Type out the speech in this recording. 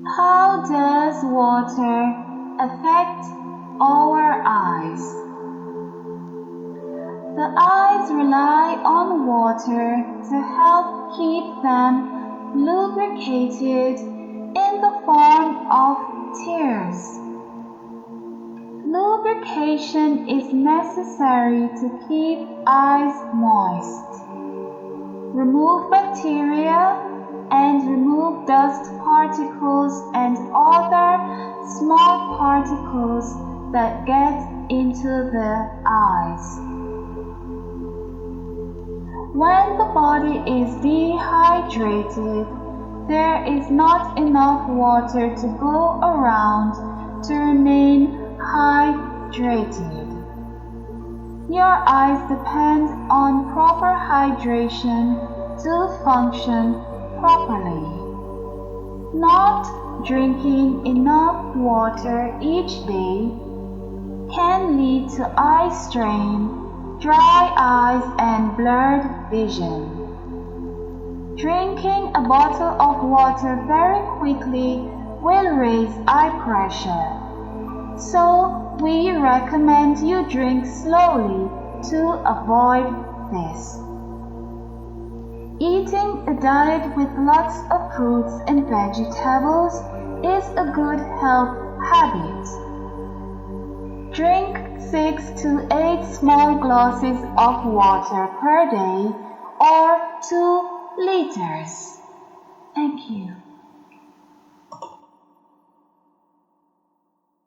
How does water affect our eyes? The eyes rely on water to help keep them lubricated in the form of tears. Lubrication is necessary to keep eyes moist, remove bacteria, and remove dust particles and other small particles that get into the eyes. When the body is dehydrated, there is not enough water to go around to remain hydrated. Your eyes depend on proper hydration to function properly. Not drinking enough water each day can lead to eye strain, dry eyes, and blurred vision. Drinking a bottle of water very quickly will raise eye pressure, so we recommend you drink slowly to avoid this. Eating a diet with lots of fruits and vegetables is a good health habit. Drink 6 to 8 small glasses of water per day or 2 liters. Thank you.